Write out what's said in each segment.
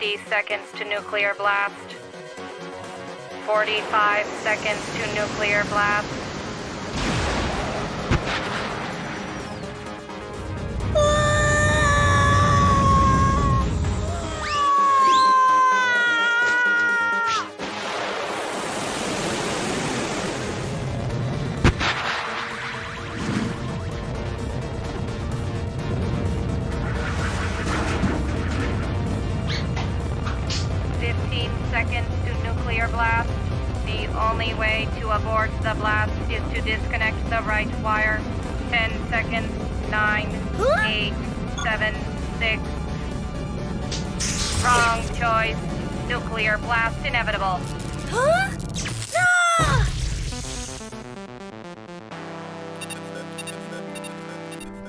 50 seconds to nuclear blast. 45 seconds to nuclear blast. Seconds to nuclear blast. The only way to abort the blast is to disconnect the right wire. 10 seconds. 9, 8, 7, 6. Wrong choice. Nuclear blast inevitable. Huh? Ah!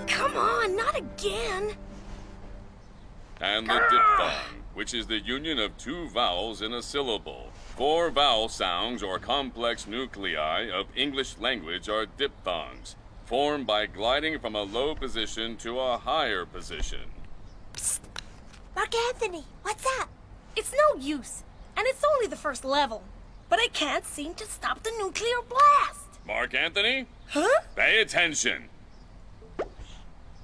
Come on, not again. And the diphthong, which is the union of two vowels in a syllable. 4 vowel sounds or complex nuclei of English language are diphthongs, formed by gliding from a low position to a higher position. Psst. Mark Anthony, what's up? It's no use, and it's only the first level. But I can't seem to stop the nuclear blast. Mark Anthony? Huh? Pay attention.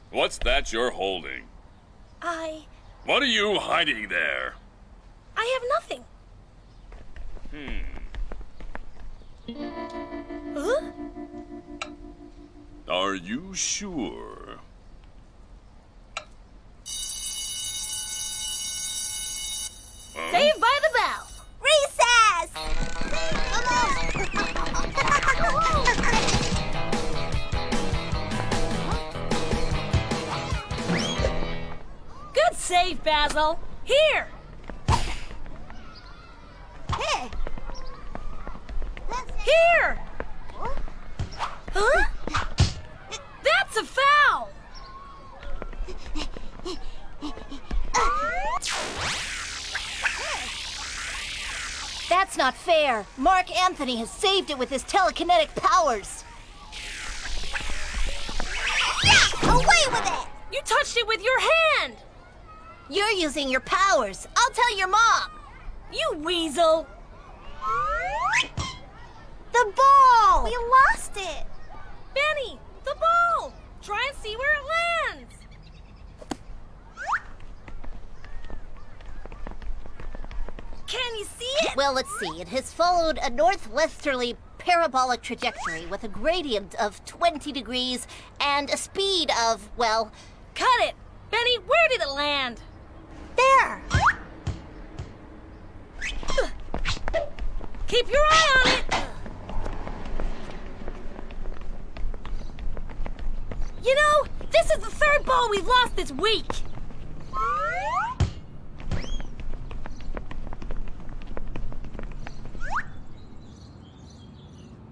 What's that you're holding? What are you hiding there? I have nothing. Huh? Are you sure? Saved by the bell. Recess! Good save, Basil. Here. Hey! Here. Huh? That's a foul. That's not fair. Mark Anthony has saved it with his telekinetic powers. Yeah! Away with it! You touched it with your hand. You're using your powers. I'll tell your mom. You weasel. The ball! We lost it. Benny, the ball. Try and see where it lands. Can you see it? Well, let's see. It has followed a northwesterly parabolic trajectory with a gradient of 20 degrees and a speed of, well... Cut it! Benny, where did it land? There! Keep your eye on it! You know, this is the third ball we've lost this week.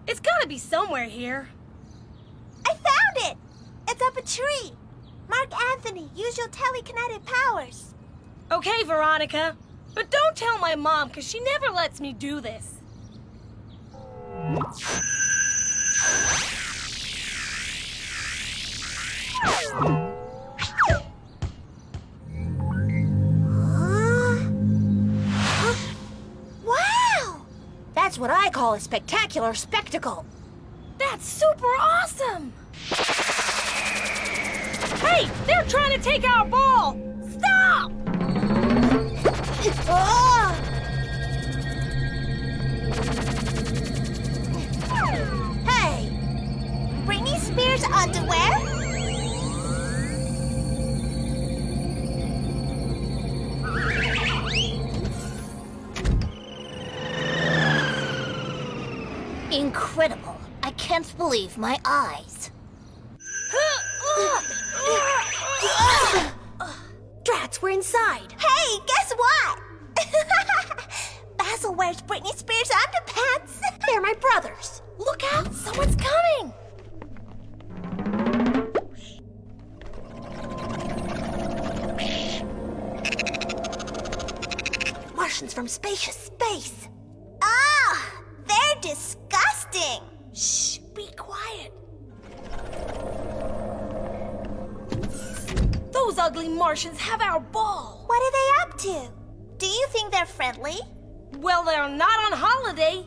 It's gotta be somewhere here. I found it! It's up a tree. Mark Anthony, use your telekinetic powers. Okay, Veronica. But don't tell my mom, because she never lets me do this. Wow! That's what I call a spectacular spectacle. That's super awesome! Hey, they're trying to take our ball! Stop! Hey! Britney Spears underwear? Incredible. I can't believe my eyes. Drats, we're inside. Hey, guess what? Basil wears Britney Spears underpants. They're my brothers. Look out, someone's coming. Martians from spacious space. Ah, they're disgusting. Shh, be quiet. Those ugly Martians have our ball. What are they up to? Do you think they're friendly? Well, they're not on holiday.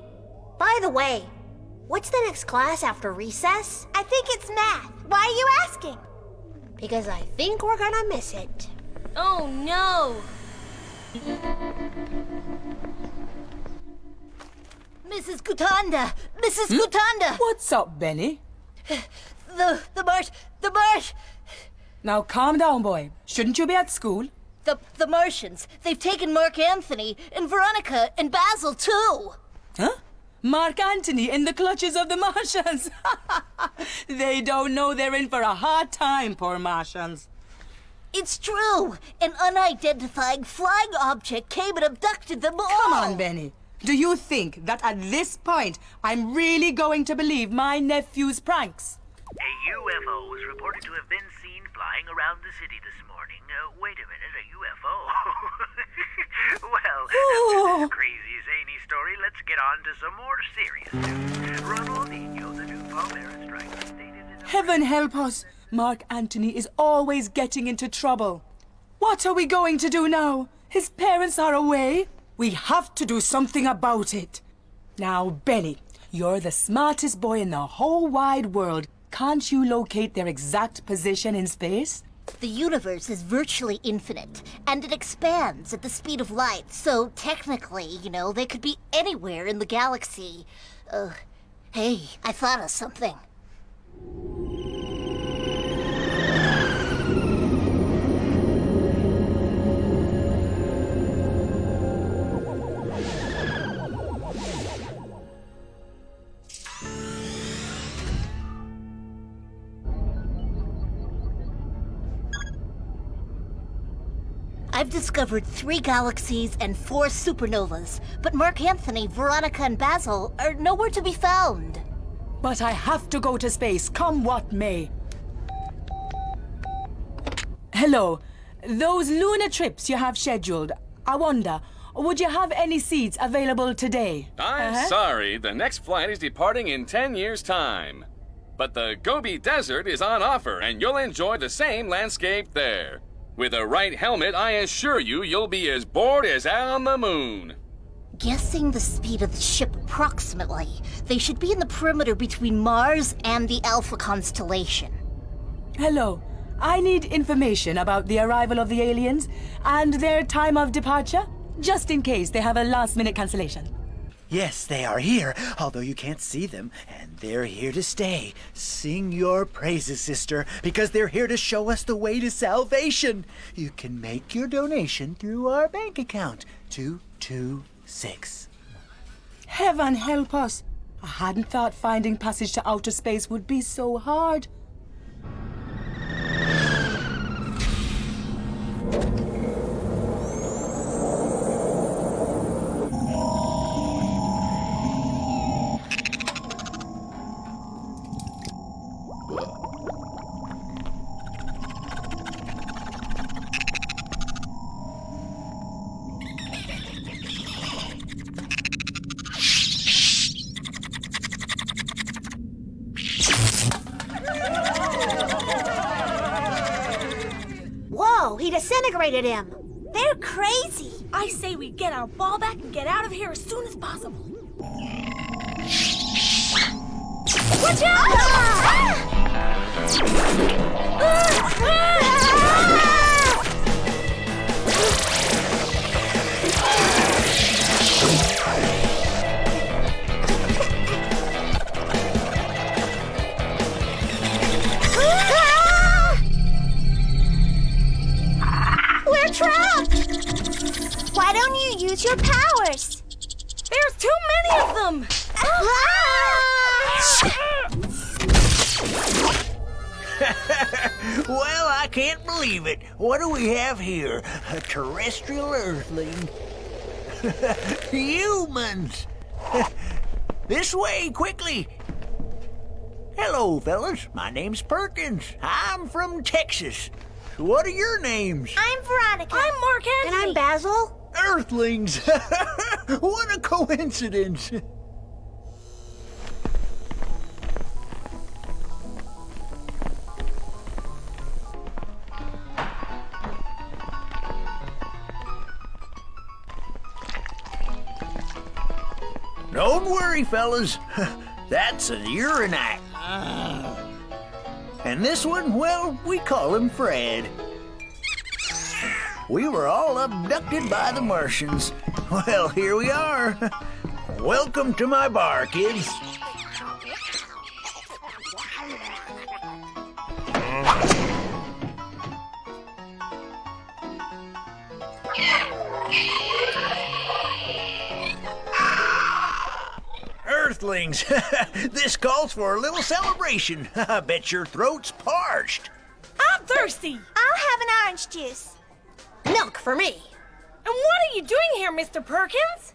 By the way, what's the next class after recess? I think it's math. Why are you asking? Because I think we're gonna miss it. Oh, no. Mrs. Gutanda! Mrs. Gutanda! What's up, Benny? The Marsh... Now calm down, boy. Shouldn't you be at school? The Martians. They've taken Mark Anthony and Veronica and Basil, too. Huh? Mark Antony in the clutches of the Martians. They don't know they're in for a hard time, poor Martians. It's true. An unidentified flying object came and abducted them all. Come on, Benny. Do you think that at this point I'm really going to believe my nephew's pranks? A UFO was reported to have been seen flying around the city this morning. Wait a minute, a UFO? Well, after this crazy, zany story, let's get on to some more serious news. Ronaldinho, the new Palmeiras striker, stated in a... Heaven help us. Mark Antony is always getting into trouble. What are we going to do now? His parents are away. We have to do something about it. Now, Benny, you're the smartest boy in the whole wide world. Can't you locate their exact position in space? The universe is virtually infinite, and it expands at the speed of light, so technically, they could be anywhere in the galaxy. Hey, I thought of something. I've discovered 3 galaxies and 4 supernovas, but Mark Anthony, Veronica, and Basil are nowhere to be found. But I have to go to space, come what may. Hello. Those lunar trips you have scheduled, I wonder, would you have any seats available today? I'm sorry, the next flight is departing in 10 years' time. But the Gobi Desert is on offer, and you'll enjoy the same landscape there. With a right helmet, I assure you, you'll be as bored as on the moon. Guessing the speed of the ship approximately, they should be in the perimeter between Mars and the Alpha constellation. Hello. I need information about the arrival of the aliens and their time of departure, just in case they have a last-minute cancellation. Yes, they are here, although you can't see them, and they're here to stay. Sing your praises, sister, because they're here to show us the way to salvation. You can make your donation through our bank account, 226. Heaven help us. I hadn't thought finding passage to outer space would be so hard. Whoa, he disintegrated him. They're crazy. I say we get our ball back and get out of here as soon as possible. Watch out! We're trapped! Why don't you use your powers? There's too many of them. Well, I can't believe it. What do we have here? A terrestrial earthling. Humans! This way, quickly! Hello, fellas. My name's Perkins. I'm from Texas. What are your names? I'm Veronica. I'm Mark Anthony. And I'm Basil. Earthlings! What a coincidence! Don't worry, fellas. That's a urinite. And this one, well, we call him Fred. We were all abducted by the Martians. Well, here we are. Welcome to my bar, kids. Earthlings, this calls for a little celebration. I bet your throat's parched. I'm thirsty. I'll have an orange juice. Milk for me. And what are you doing here, Mr. Perkins?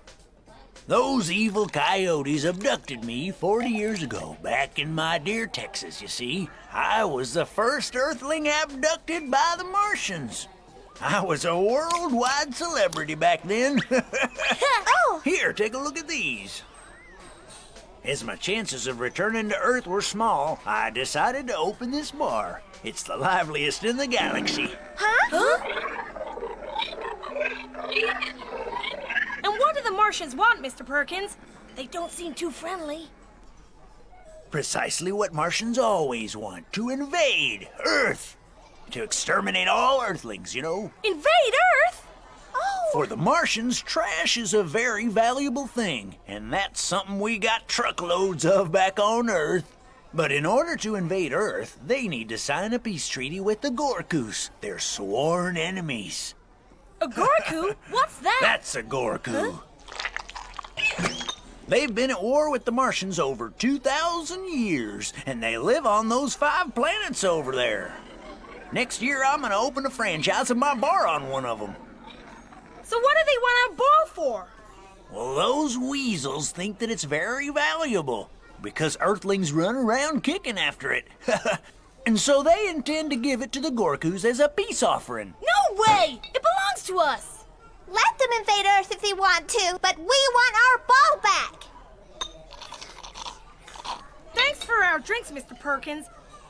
Those evil coyotes abducted me 40 years ago, back in my dear Texas, you see. I was the first Earthling abducted by the Martians. I was a worldwide celebrity back then. Oh! Here, take a look at these. As my chances of returning to Earth were small, I decided to open this bar. It's the liveliest in the galaxy. Huh? And what do the Martians want, Mr. Perkins? They don't seem too friendly. Precisely what Martians always want, to invade Earth. To exterminate all Earthlings, you know. Invade Earth? Oh! For the Martians, trash is a very valuable thing, and that's something we got truckloads of back on Earth. But in order to invade Earth, they need to sign a peace treaty with the Gorkus, their sworn enemies. A Gorku? What's that? That's a Gorku. They've been at war with the Martians over 2,000 years, and they live on those 5 planets over there. Next year, I'm gonna open a franchise of my bar on one of them. So what do they want our ball for? Well, those weasels think that it's very valuable, because Earthlings run around kicking after it. And so they intend to give it to the Gorkus as a peace offering. No way! It belongs to us! Let them invade Earth if they want to, but we want our ball back! Thanks for our drinks, Mr. Perkins.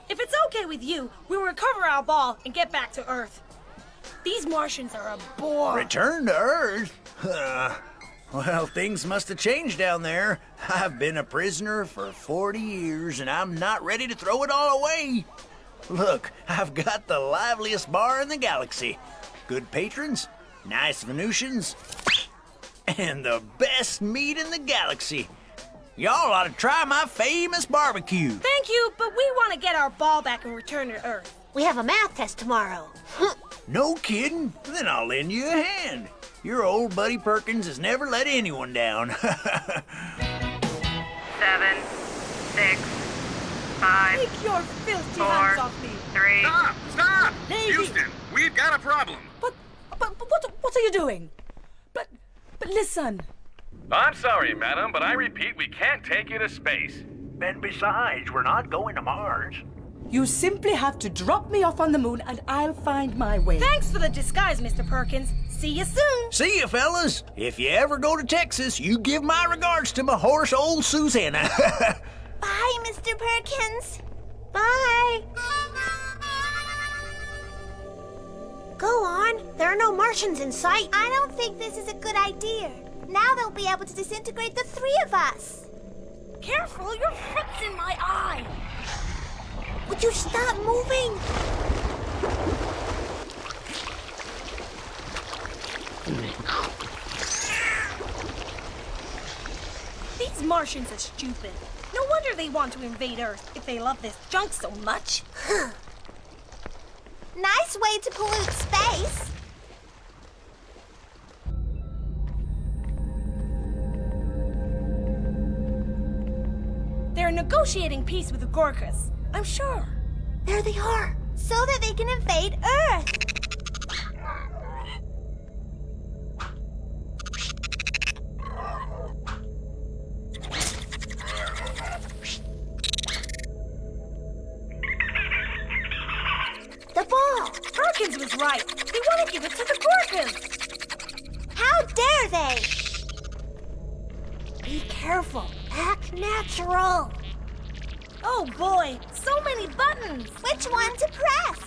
If it's okay with you, we'll recover our ball and get back to Earth. These Martians are a bore. Return to Earth? Well, things must have changed down there. I've been a prisoner for 40 years, and I'm not ready to throw it all away. Look, I've got the liveliest bar in the galaxy. Good patrons, nice Venusians, and the best meat in the galaxy. Y'all ought to try my famous barbecue. Thank you, but we want to get our ball back and return to Earth. We have a math test tomorrow. No kidding? Then I'll lend you a hand. Your old buddy Perkins has never let anyone down. 7, 6, 5, Take your filthy 4, hands off me. 3. Stop! Navy. Houston, we've got a problem. But what are you doing? But listen. I'm sorry, madam, but I repeat, we can't take you to space. And besides, we're not going to Mars. You simply have to drop me off on the moon and I'll find my way. Thanks for the disguise, Mr. Perkins. See you soon. See you, fellas. If you ever go to Texas, you give my regards to my horse, old Susanna. Bye, Mr. Perkins. Bye. Go on. There are no Martians in sight. I don't think this is a good idea. Now they'll be able to disintegrate the 3 of us. Careful, your foot's in my eye. Would you stop moving? These Martians are stupid. No wonder they want to invade Earth if they love this junk so much. Nice way to pollute space. They're negotiating peace with the Gorkas, I'm sure. There they are, so that they can invade Earth. The ball. Perkins was right. They want to give it to the Gorkas. How dare they? Be careful. Act natural. Oh boy, so many buttons. Which one to press?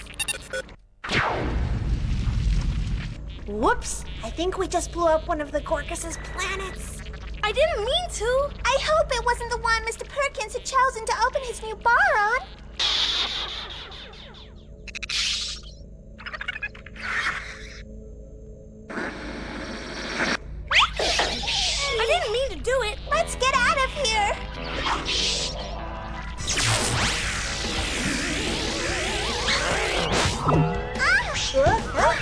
Whoops. I think we just blew up one of the Gorkus' planets. I I didn't mean to. I hope it wasn't the one Mr. Perkins had chosen to open his new bar on. I didn't mean to do it. Let's get out of here. Run!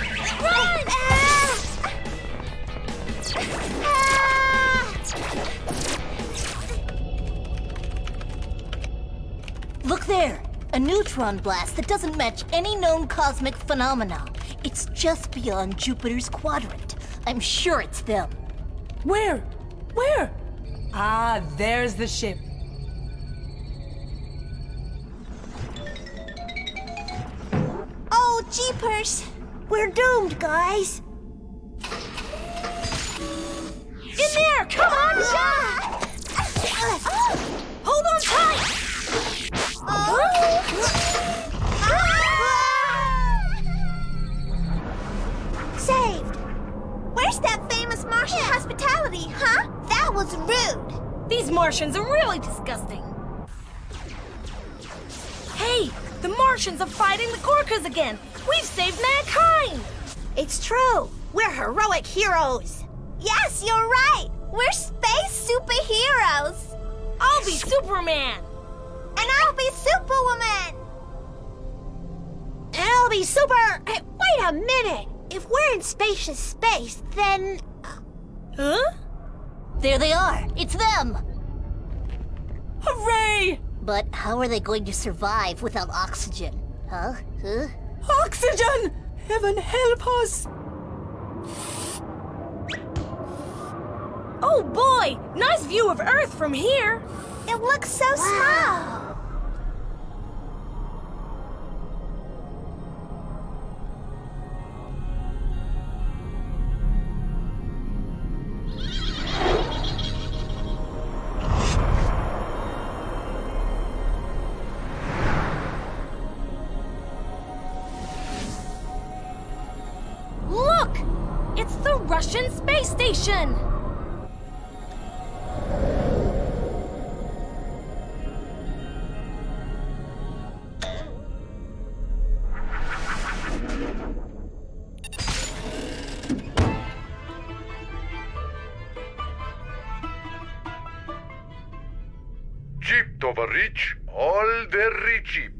Look there! A neutron blast that doesn't match any known cosmic phenomena. It's just beyond Jupiter's quadrant. I'm sure it's them. Where? Where? Ah, there's the ship. Oh, jeepers. We're doomed, guys. In there! Come on, John! Hold on tight! Saved. Where's that famous Martian hospitality, huh? That was rude. These Martians are really disgusting. Hey, the Martians are fighting the Gorkas again. We've saved mankind. It's true. We're heroic heroes. Yes, you're right. We're space superheroes. I'll be Superman. And I'll be Superwoman. And I'll be super... Hey, wait a minute. If we're in spacious space, then... Huh? There they are! It's them! Hooray! But how are they going to survive without oxygen? Huh? Oxygen! Heaven help us! Oh boy! Nice view of Earth from here. It looks so small. Look! It's the Russian space station! Jeep, tovarich, all the jeep.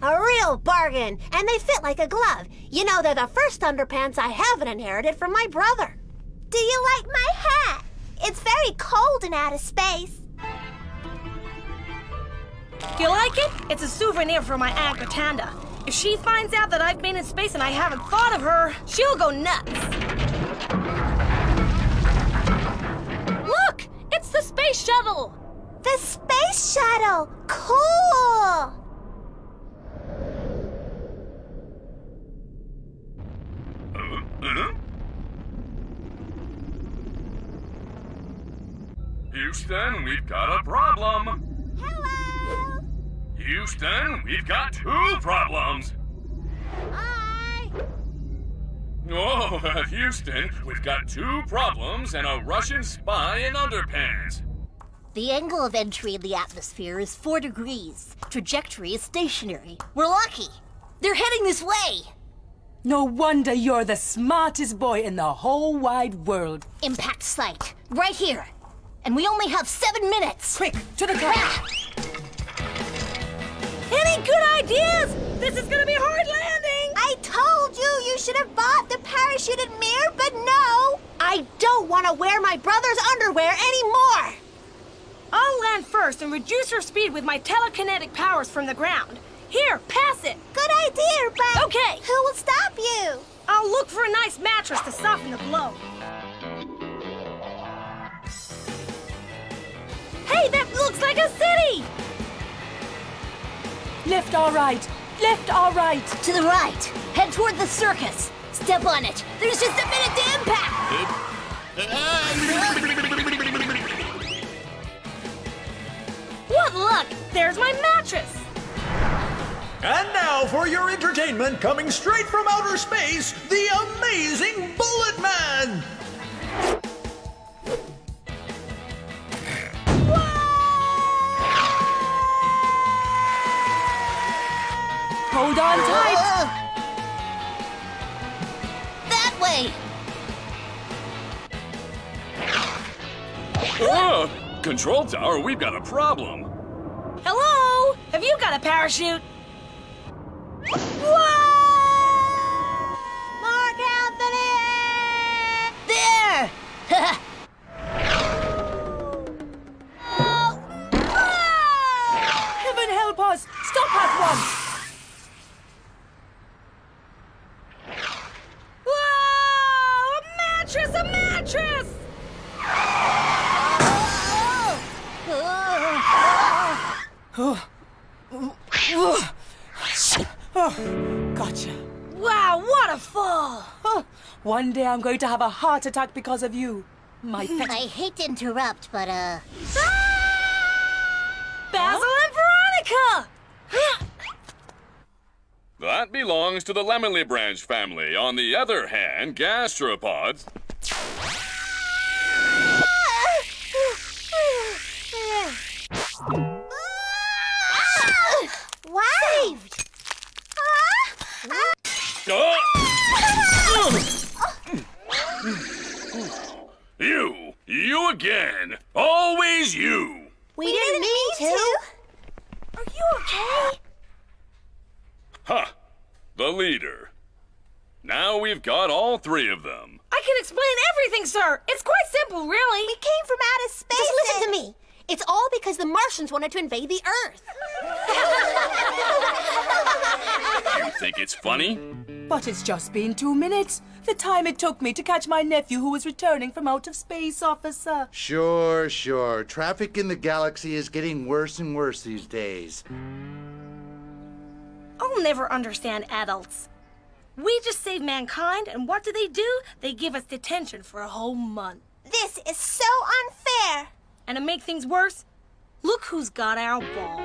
A real bargain, and they fit like a glove. You know, they're the first underpants I haven't inherited from my brother. Do you like my hat? It's very cold in outer space. You like it? It's a souvenir from my Aunt Gotanda. If she finds out that I've been in space and I haven't thought of her, she'll go nuts. Look! It's the space shuttle! The space shuttle! Cool! Houston, we've got a problem. Hello! Houston, we've got two problems. Hi! Oh, Houston, we've got two problems and a Russian spy in underpants. The angle of entry in the atmosphere is 4 degrees. Trajectory is stationary. We're lucky. They're heading this way. No wonder you're the smartest boy in the whole wide world. Impact site. Right here. And we only have 7 minutes. Quick, to the car. Any good ideas? This is gonna be a hard landing! I told you should have bought the parachuted mirror, but no! I don't want to wear my brother's underwear anymore! I'll land first and reduce your speed with my telekinetic powers from the ground. Here, pass it! Good idea, but... Okay. Who will stop you? I'll look for a nice mattress to soften the blow. Hey, that looks like a city! Left or right? Left or right? To the right. Head toward the circus. Step on it. There's just a minute to impact. What luck! There's my mattress! And now for your entertainment, coming straight from outer space, the amazing Bullet Man! Hold on tight. That way! Control tower, we've got a problem. Hello? Have you got a parachute? Whoa! Mark Anthony! There! Heaven help us! Stop at once! Whoa! A mattress! A mattress! Oh, gotcha. Wow, what a fall! Oh, one day I'm going to have a heart attack because of you. My pet. I hate to interrupt, but, Basil and Veronica! That belongs to the Lemony Branch family. On the other hand, gastropods... Saved! Oh! You again. Always you. We didn't mean to. Are you okay? Huh. The leader. Now we've got all three of them. I can explain everything, sir. It's quite simple, really. We came from outer space. Just listen to me. It's all because the Martians wanted to invade the Earth. You think it's funny? But it's just been 2 minutes. The time it took me to catch my nephew who was returning from out of space, officer. Sure. Traffic in the galaxy is getting worse and worse these days. I'll never understand adults. We just save mankind, and what do? They give us detention for a whole month. This is so unfair. And to make things worse, look who's got our ball.